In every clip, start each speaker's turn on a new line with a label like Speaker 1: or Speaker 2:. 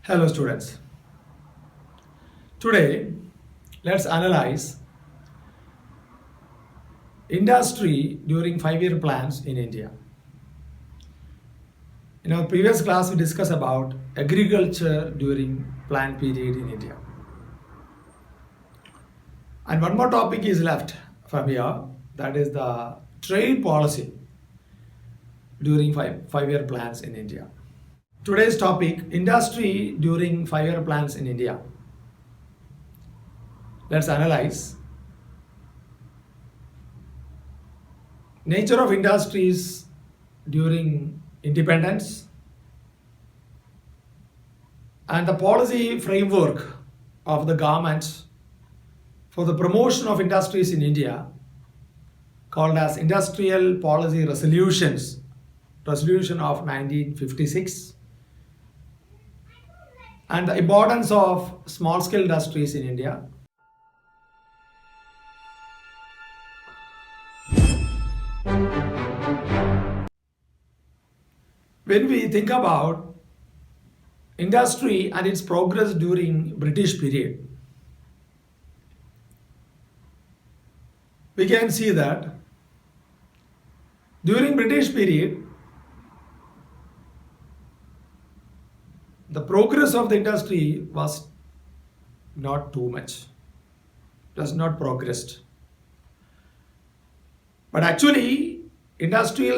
Speaker 1: Hello students. Today let's analyze industry during 5-year plans in India. In our previous class we discussed about agriculture during plan period in India. And one more topic is left from here, that is the trade policy during five-year plans in India. Today's topic, industry during 5-year plans in India. Let's analyze. Nature of industries during independence and the policy framework of the government for the promotion of industries in India, called as Industrial Policy Resolution of 1956, and the importance of small-scale industries in India. When we think about industry and its progress during British period, we can see that during British period, the progress of the industry was not too much. It has not progressed. But actually, industry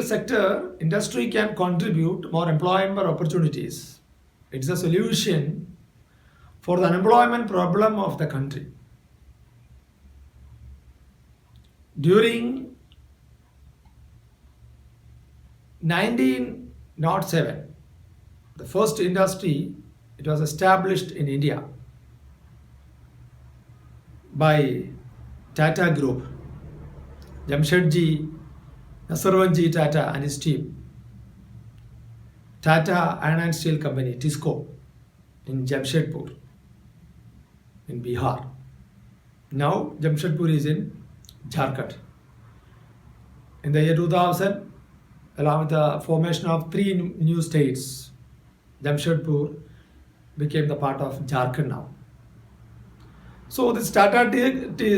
Speaker 1: can contribute more employment opportunities. It's a solution for the unemployment problem of the country. During 1907, the first industry, it was established in India by Tata Group, Jamshedji Nasarwanji Tata and his team. Tata Iron Steel Company, TISCO, in Jamshedpur, in Bihar. Now Jamshedpur is in Jharkhand. In the year 2000, along with the formation of 3 new states, Jamshedpur became the part of Jharkhand now. So this Tata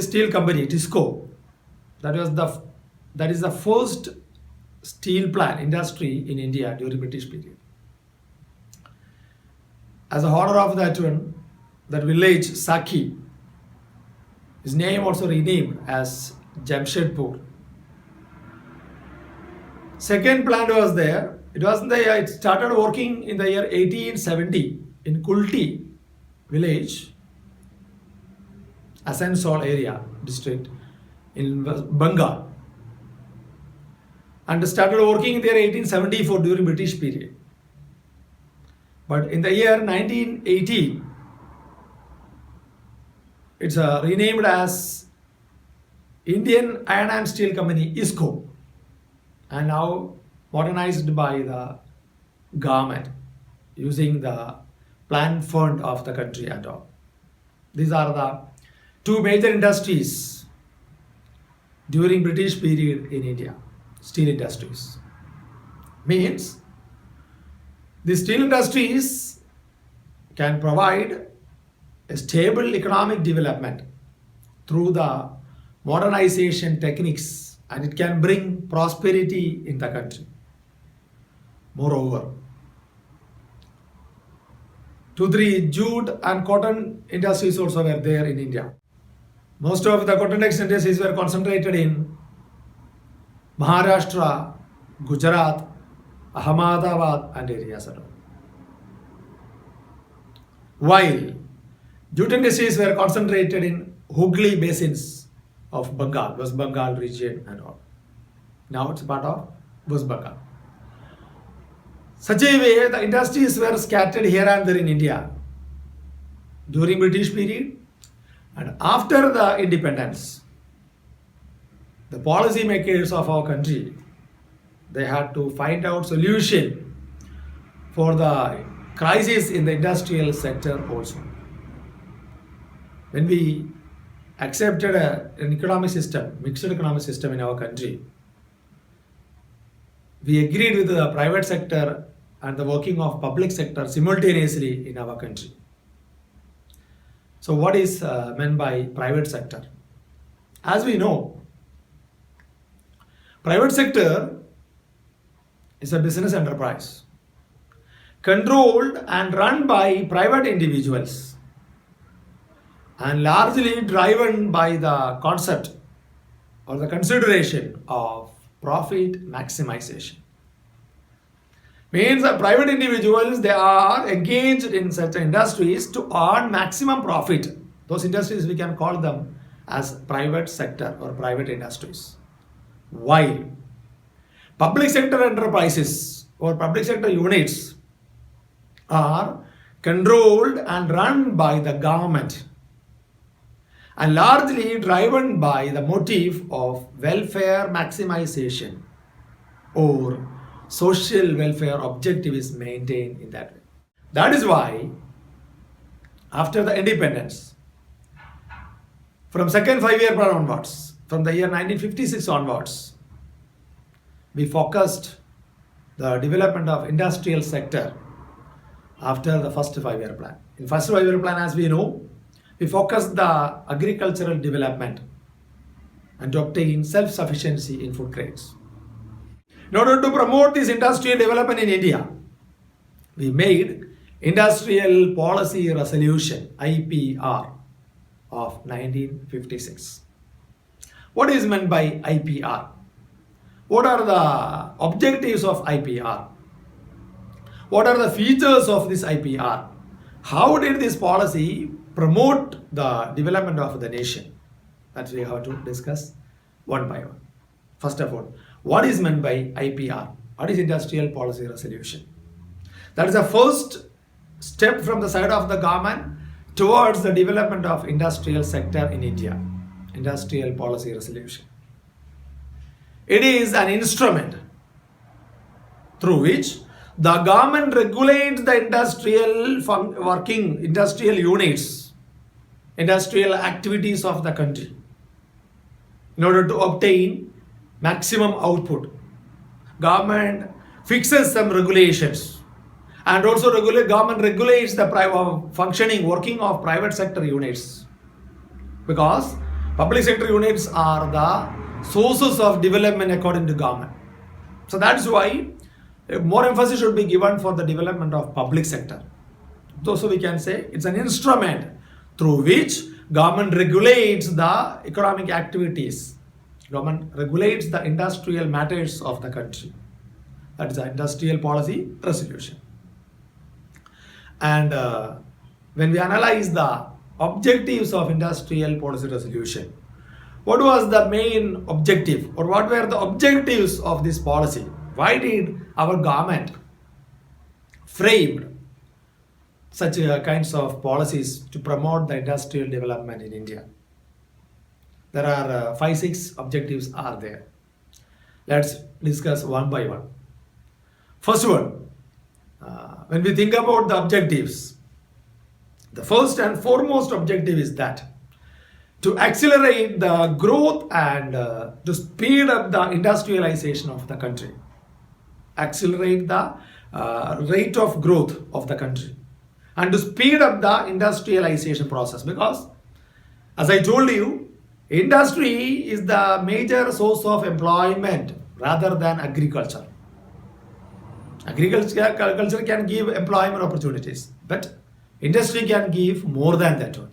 Speaker 1: Steel Company, TISCO, that is the first steel plant industry in India during British period. As a honor of that one, that village Saki, his name also renamed as Jamshedpur. Second plant was there. It started working in the year 1870 in Kulti village, Asansol area district in Bengal, and started working in the year 1874 during British period. But in the year 1980, it's renamed as Indian Iron and Steel Company, ISCO, and now modernized by the government using the planned fund of the country and all. These are the 2 major industries during British period in India, steel industries. Means the steel industries can provide a stable economic development through the modernization techniques, and it can bring prosperity in the country. Moreover, 2-3 jute and cotton industries also were there in India. Most of the cotton textile industries were concentrated in Maharashtra, Gujarat, Ahmedabad and areas. While jute industries were concentrated in Hooghly basins of Bengal, West Bengal region and all. Now it's part of West Bengal. Such a way, the industries were scattered here and there in India during British period, and after the independence, the policy makers of our country, they had to find out solution for the crisis in the industrial sector also. When we accepted an economic system, mixed economic system in our country, we agreed with the private sector and the working of public sector simultaneously in our country. So what is meant by private sector? As we know, private sector is a business enterprise controlled and run by private individuals and largely driven by the concept or the consideration of profit maximization. Means that private individuals, they are engaged in such industries to earn maximum profit. Those industries, we can call them as private sector or private industries. While public sector enterprises or public sector units are controlled and run by the government and largely driven by the motive of welfare maximization or social welfare objective is maintained in that way. That is why after the independence, from second 5-year plan onwards, from the year 1956 onwards, we focused the development of industrial sector after the first 5-year plan. In first 5-year plan, as we know, we focused the agricultural development and to obtain self-sufficiency in food grains. In order to promote this industrial development in India, we made Industrial Policy Resolution IPR of 1956. What is meant by IPR? What are the objectives of IPR? What are the features of this IPR? How did this policy promote the development of the nation? That we have to discuss one by one. First of all, what is meant by IPR? What is Industrial Policy Resolution? That is the first step from the side of the government towards the development of industrial sector in India. Industrial Policy Resolution. It is an instrument through which the government regulates the industrial units, industrial activities of the country in order to obtain maximum output. Government fixes some regulations and also government regulates the functioning, working of private sector units, because public sector units are the sources of development according to government. So that's why more emphasis should be given for the development of public sector. So we can say it's an instrument through which government regulates the economic activities. Government regulates the industrial matters of the country. That is the Industrial Policy Resolution. And when we analyze the objectives of Industrial Policy Resolution, what was the main objective or what were the objectives of this policy? Why did our government frame such kinds of policies to promote the industrial development in India? There are 5-6 objectives are there. Let's discuss one by one. First one, when we think about the objectives, the first and foremost objective is that to accelerate the growth and to speed up the industrialization of the country. Accelerate the rate of growth of the country and to speed up the industrialization process, because as I told you, industry is the major source of employment rather than agriculture. Agriculture can give employment opportunities, but industry can give more than that one.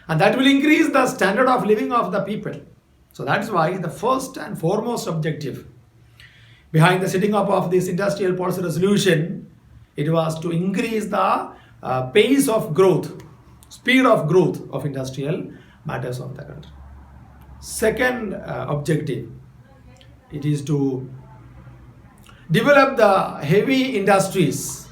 Speaker 1: And that will increase the standard of living of the people. So that's why the first and foremost objective behind the setting up of this Industrial Policy Resolution, it was to increase the pace of growth, speed of growth of industrial matters of the country. Second objective, it is to develop the heavy industries,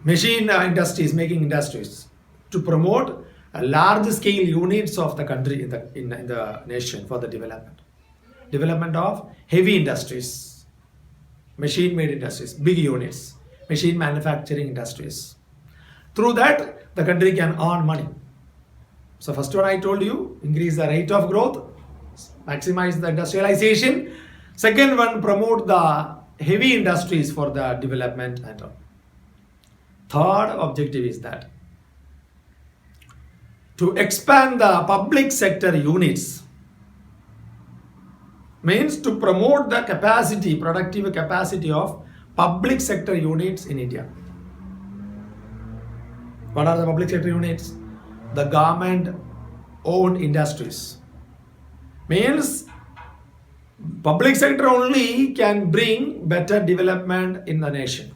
Speaker 1: machine industries, making industries, to promote large scale units of the country in the nation for the development of heavy industries, machine made industries, big units, machine manufacturing industries. Through that, the country can earn money. So first one I told you, increase the rate of growth, maximize the industrialization. Second one, promote the heavy industries for the development and all. Third objective is that to expand the public sector units, means to promote the capacity, productive capacity of public sector units in India. What are the public sector units? The government owned industries. Means public sector only can bring better development in the nation.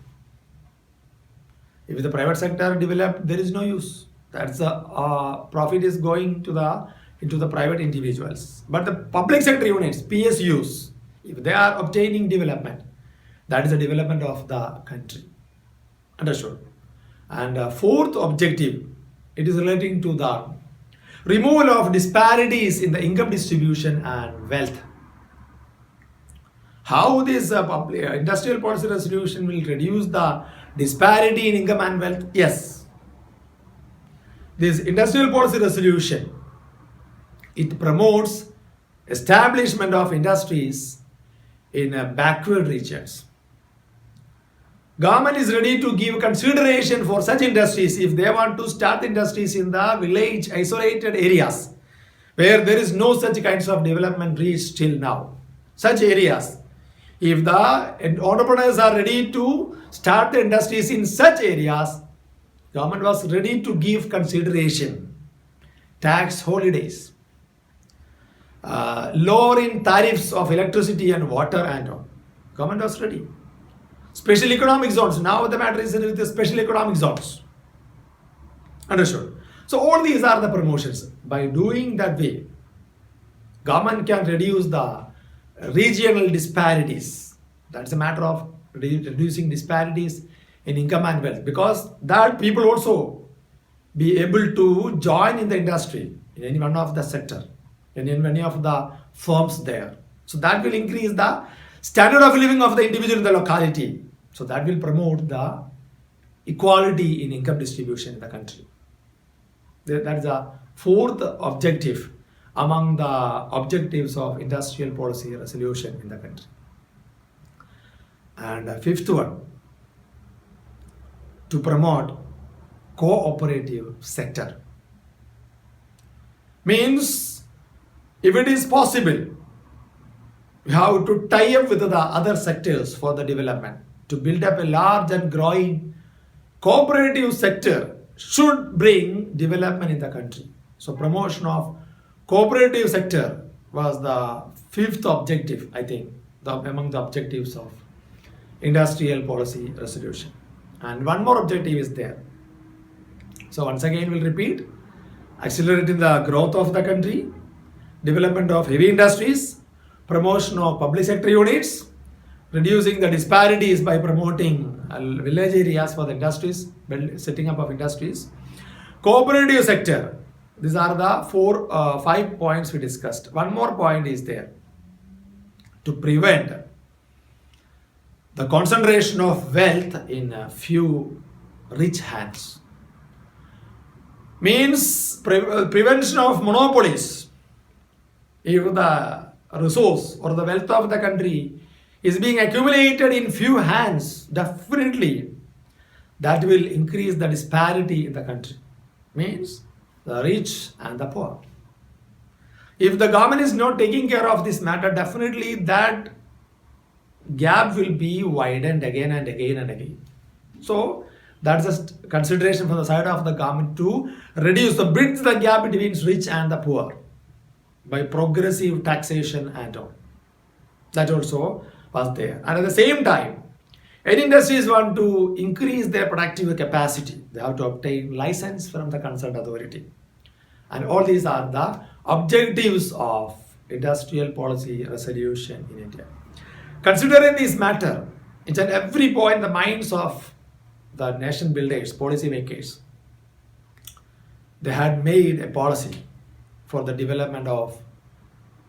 Speaker 1: If the private sector develop, there is no use. That's the profit is going to into the private individuals. But the public sector units, PSUs, if they are obtaining development, that is the development of the country. Understood? And fourth objective, it is relating to the removal of disparities in the income distribution and wealth. How this industrial policy resolution will reduce the disparity in income and wealth? Yes. This industrial policy resolution, it promotes establishment of industries in backward regions. Government is ready to give consideration for such industries if they want to start industries in the village isolated areas where there is no such kinds of development reached till now. Such areas, if the entrepreneurs are ready to start the industries in such areas, government was ready to give consideration, tax holidays, lowering tariffs of electricity and water and all. Government was ready. Special economic zones. Now the matter is with the special economic zones. Understood? So all these are the promotions. By doing that way, government can reduce the regional disparities. That's a matter of reducing disparities in income and wealth, because that people also be able to join in the industry in any one of the sector, in any of the firms there. So that will increase the standard of living of the individual in the locality. So that will promote the equality in income distribution in the country. That is the fourth objective among the objectives of industrial policy resolution in the country. And fifth one, to promote cooperative sector. Means if it is possible, we have to tie up with the other sectors for the development. To build up a large and growing cooperative sector should bring development in the country. So promotion of cooperative sector was the fifth objective, I think, among the objectives of industrial policy resolution. And one more objective is there. So once again we'll repeat: accelerating the growth of the country, development of heavy industries, promotion of public sector units, reducing the disparities by promoting village areas for the industries, setting up of industries, cooperative sector. These are the 5 points we discussed. One more point is there: to prevent the concentration of wealth in a few rich hands. Means prevention of monopolies. If the resource or the wealth of the country is being accumulated in few hands, definitely that will increase the disparity in the country. Means the rich and the poor. If the government is not taking care of this matter, definitely that gap will be widened again and again and again. So that's a consideration from the side of the government to bridge the gap between rich and the poor by progressive taxation and all. That also was there. And at the same time, any industries want to increase their productive capacity, they have to obtain license from the concerned authority. And all these are the objectives of industrial policy resolution in India. Considering this matter, each and every point in the minds of the nation builders, policy makers, they had made a policy for the development of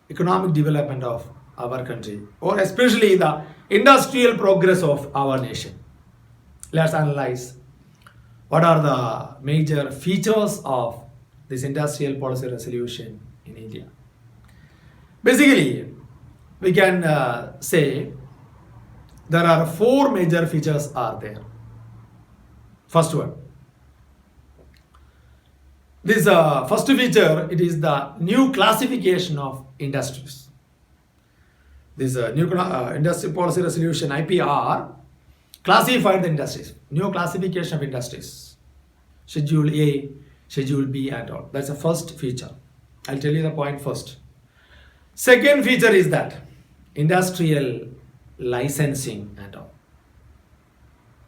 Speaker 1: economic development of our country, or especially the industrial progress of our nation. Let's analyze what are the major features of this industrial policy resolution in India. Basically, we can say there are four major features are there. First one, this first feature, it is the new classification of industries. This new industry policy resolution IPR classified the industries, new classification of industries, Schedule A, Schedule B and all. That's the first feature. I'll tell you the point first. Second feature is that industrial licensing and all.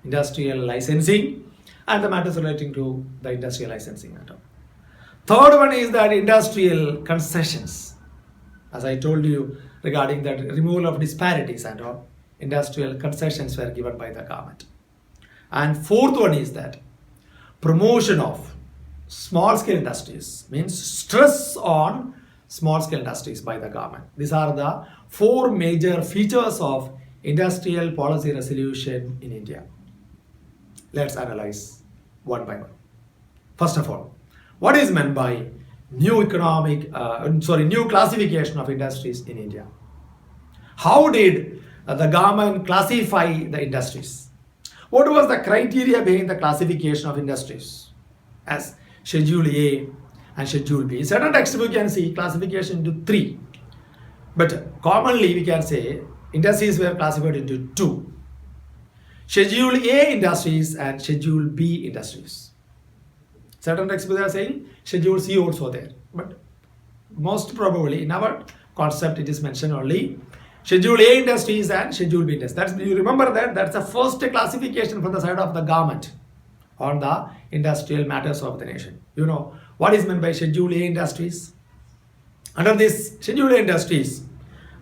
Speaker 1: Industrial licensing and the matters relating to the industrial licensing and all. Third one is that industrial concessions. As I told you regarding that removal of disparities and all, industrial concessions were given by the government. And fourth one is that promotion of small scale industries, means stress on small scale industries by the government. These are the four major features of industrial policy resolution in India. Let's analyze one by one. First of all, what is meant by new new classification of industries in India? How did the government classify the industries? What was the criteria behind the classification of industries as Schedule A and Schedule B? In certain textbook you can see classification into three, but commonly we can say industries were classified into two: Schedule A industries and Schedule B industries. Certain textbooks are saying Schedule C also there, but most probably in our concept it is mentioned only Schedule A industries and Schedule B industries. That's, you remember that that's the first classification from the side of the government on the industrial matters of the nation. You know what is meant by Schedule A industries? Under this Schedule A industries,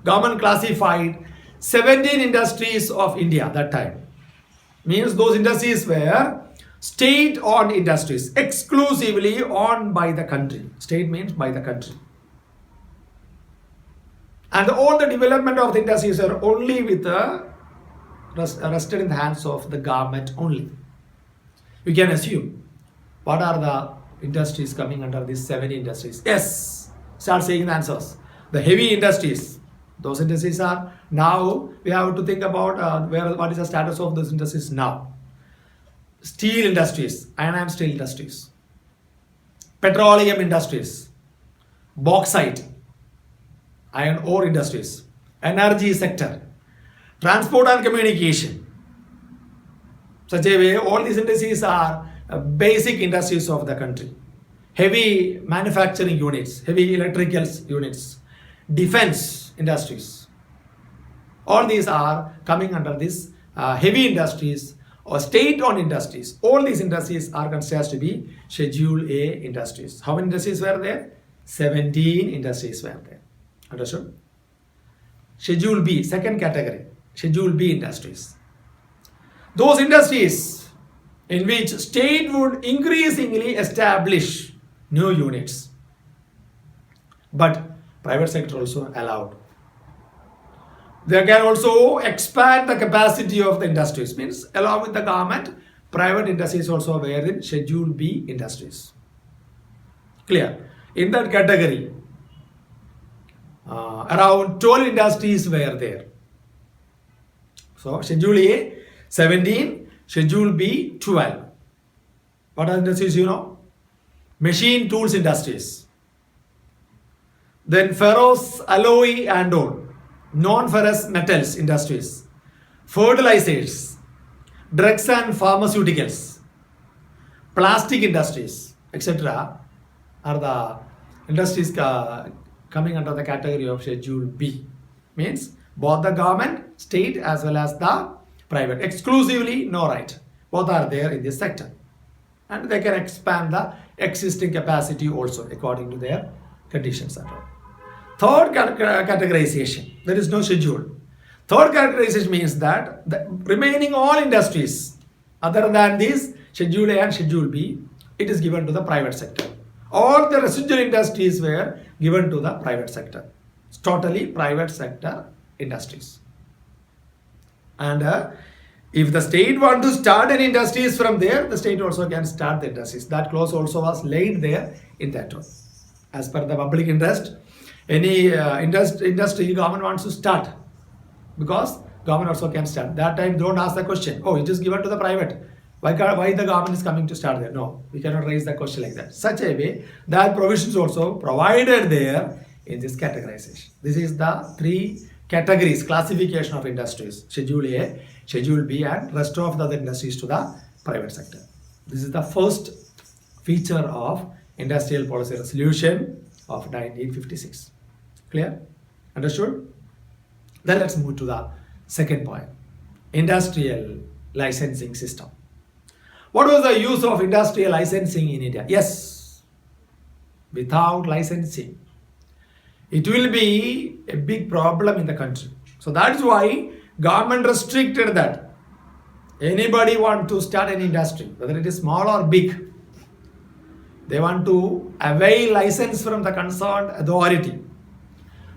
Speaker 1: government classified 17 industries of India that time. Means those industries were state-owned industries, exclusively owned by the country. State means by the country. And all the development of the industries are only with rested in the hands of the government only. You can assume what are the industries coming under these 7 industries. Yes, start saying the answers. The heavy industries, those industries are now, we have to think about what is the status of those industries now. Steel industries, iron and steel industries, petroleum industries, bauxite, iron ore industries, energy sector, transport and communication. Such a way, all these industries are basic industries of the country. Heavy manufacturing units, heavy electrical units, defense industries. All these are coming under this heavy industries or state-owned industries. All these industries are considered to be Schedule A industries. How many industries were there? 17 industries were there. Understood? Schedule B, second category, Schedule B industries. Those industries in which state would increasingly establish new units, but private sector also allowed. They can also expand the capacity of the industries, means along with the government, private industries also were in Schedule B industries. Clear? In that category, around 12 industries were there. So Schedule A 17, Schedule B 12. What are industries you know? Machine tools industries. Then ferrous alloy and all. Non-ferrous metals industries, fertilizers, drugs and pharmaceuticals, plastic industries, etc. are the industries coming under the category of Schedule B. Means both the government, state as well as the private. Exclusively no right. Both are there in this sector. And they can expand the existing capacity also according to their conditions and all. Third categorization, there is no schedule. Third categorization means that the remaining all industries other than this Schedule A and Schedule B, it is given to the private sector. All the residual industries were given to the private sector. It's totally private sector industries. And if the state want to start any industries from there, the state also can start the industries. That clause also was laid there in that one. As per the public interest, any industry government wants to start because government also can start. That time don't ask the question, oh, it is given to the private. Why the government is coming to start there? No, we cannot raise the question like that. Such a way, that provisions also provided there in this categorization. This is the three categories, classification of industries. Schedule A, Schedule B, and rest of the other industries to the private sector. This is the first feature of Industrial Policy Resolution of 1956. Clear? Understood? Then let's move to the second point. Industrial licensing system. What was the use of industrial licensing in India? Yes, without licensing, it will be a big problem in the country. So that's why government restricted that. Anybody want to start an industry, whether it is small or big, they want to avail license from the concerned authority.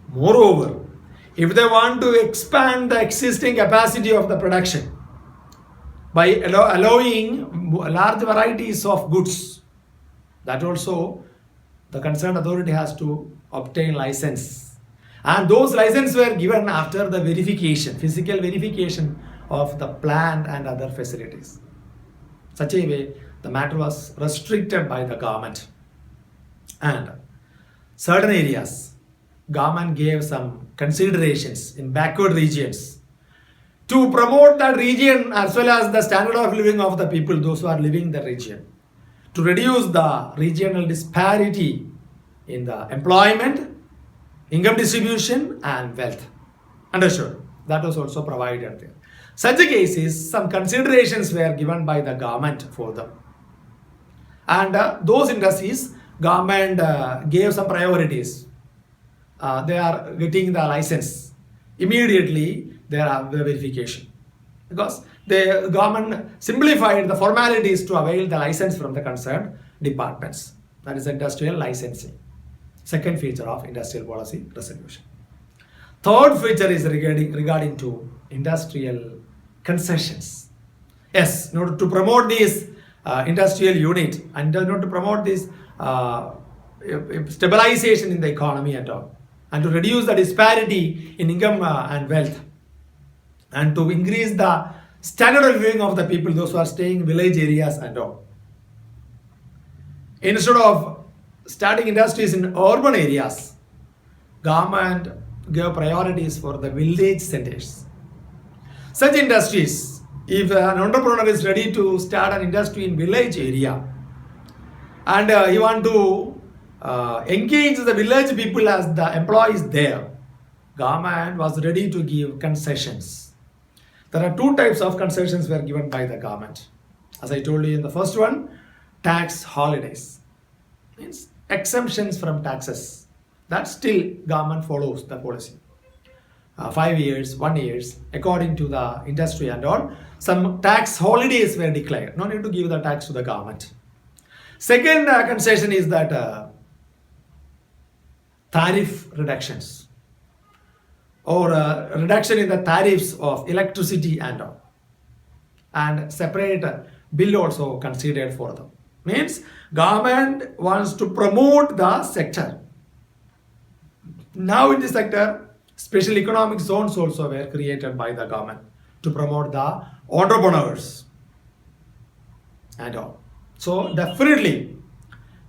Speaker 1: Moreover, if they want to expand the existing capacity of the production by allowing large varieties of goods, that also the concerned authority has to obtain license. And those licenses were given after the verification, physical verification of the plant and other facilities. Such a way, the matter was restricted by the government. And certain areas, government gave some considerations in backward regions to promote that region as well as the standard of living of the people, those who are living in the region, to reduce the regional disparity in the employment, income distribution, and wealth. Understood? That was also provided there. Such a cases, some considerations were given by the government for them. And those industries, government gave some priorities. They are getting the license. Immediately, there are the verification. Because the government simplified the formalities to avail the license from the concerned departments. That is industrial licensing. Second feature of industrial policy resolution. Third feature is regarding to industrial concessions. Yes, in order to promote this industrial unit and in order to promote this stabilization in the economy and all, and to reduce the disparity in income and wealth, and to increase the standard of living of the people, those who are staying in village areas and all. Instead of starting industries in urban areas, government gave priorities for the village centers. Such industries, if an entrepreneur is ready to start an industry in village area and he want to engage the village people as the employees there, government was ready to give concessions. There are two types of concessions were given by the government. As I told you in the first one, tax holidays. Means exemptions from taxes. That still government follows the policy. 5 years, 1 year, according to the industry and all, some tax holidays were declared. No need to give the tax to the government. Second concession is that tariff reductions or reduction in the tariffs of electricity and all. And separate bill also considered for them. Means government wants to promote the sector. Now in this sector, special economic zones also were created by the government to promote the entrepreneurs and all. So definitely,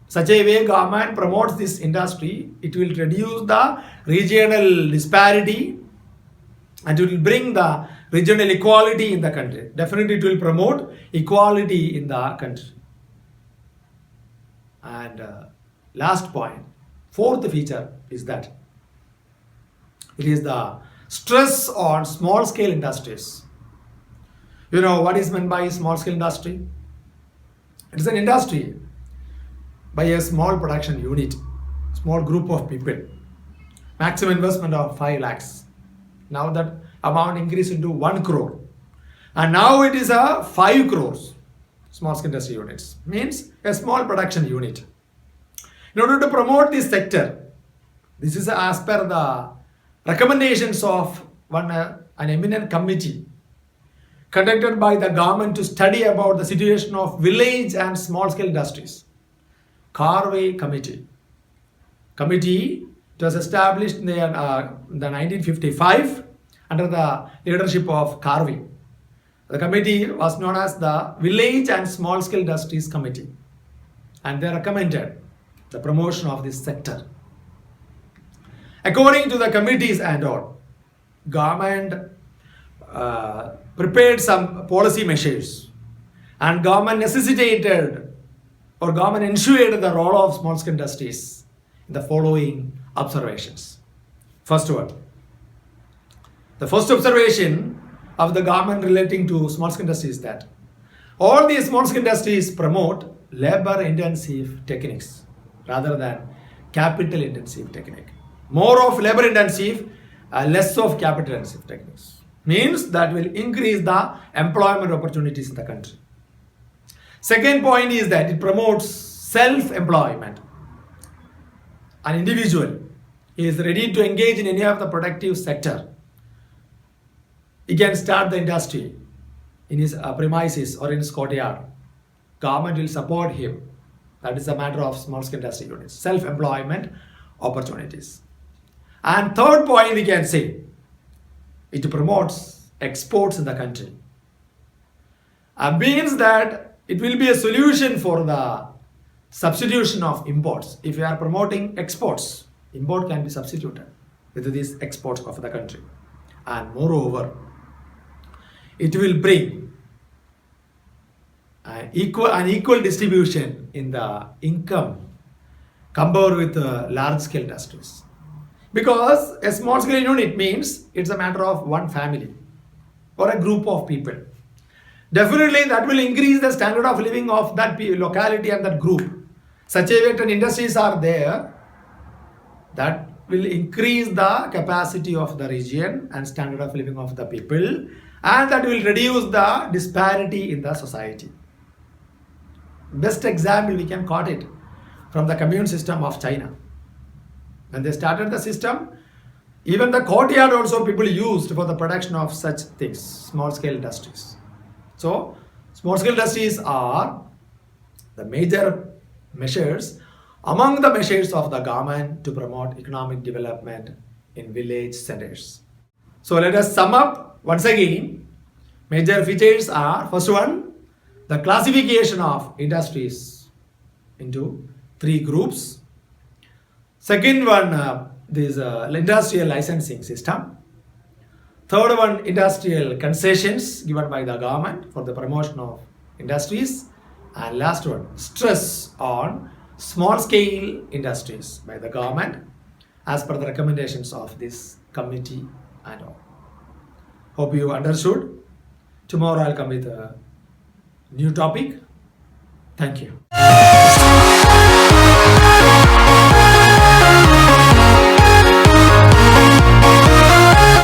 Speaker 1: such a way government promotes this industry, it will reduce the regional disparity and it will bring the regional equality in the country. Definitely it will promote equality in the country. And last point, fourth feature is that it is the stress on small scale industries. You know what is meant by small scale industry? It is an industry by a small production unit, small group of people. Maximum investment of 5 lakhs. Now that amount increased into 1 crore. And now it is a 5 crores. Small scale industry units means a small production unit. In order to promote this sector, this is as per the recommendations of an eminent committee conducted by the government to study about the situation of village and small scale industries. Carway Committee. It was established in the 1955 under the leadership of Carvey. The committee was known as the Village and Small Scale Industries Committee, and they recommended the promotion of this sector. According to the committees and all, government prepared some policy measures, and government necessitated or government ensured the role of small scale industries in the following observations. First one, the first observation of the government relating to small scale industries is that all these small scale industries promote labor intensive techniques rather than capital intensive technique. More of labor intensive, less of capital intensive techniques. Means that will increase the employment opportunities in the country. Second point is that it promotes self-employment. An individual is ready to engage in any of the productive sector. He can start the industry in his premises or in his courtyard. Government will support him. That is a matter of small scale industry units. Self-employment opportunities. And third point we can say, it promotes exports in the country. Means that it will be a solution for the substitution of imports. If you are promoting exports, import can be substituted with these exports of the country. And moreover, it will bring an equal distribution in the income compared with large scale industries. Because a small scale unit means it's a matter of one family or a group of people. Definitely that will increase the standard of living of that locality and that group. Such a way when industries are there, that will increase the capacity of the region and standard of living of the people, and that will reduce the disparity in the society. Best example we can quote it from the commune system of China. When they started the system, even the courtyard also people used for the production of such things, small scale industries. So, small scale industries are the major measures among the measures of the government to promote economic development in village centers. So, let us sum up once again. Major features are, first one, the classification of industries into three groups. Second one, this industrial licensing system. Third one, industrial concessions given by the government for the promotion of industries. And last one, stress on small scale industries by the government as per the recommendations of this committee and all. Hope you understood. Tomorrow I'll come with a new topic. Thank you.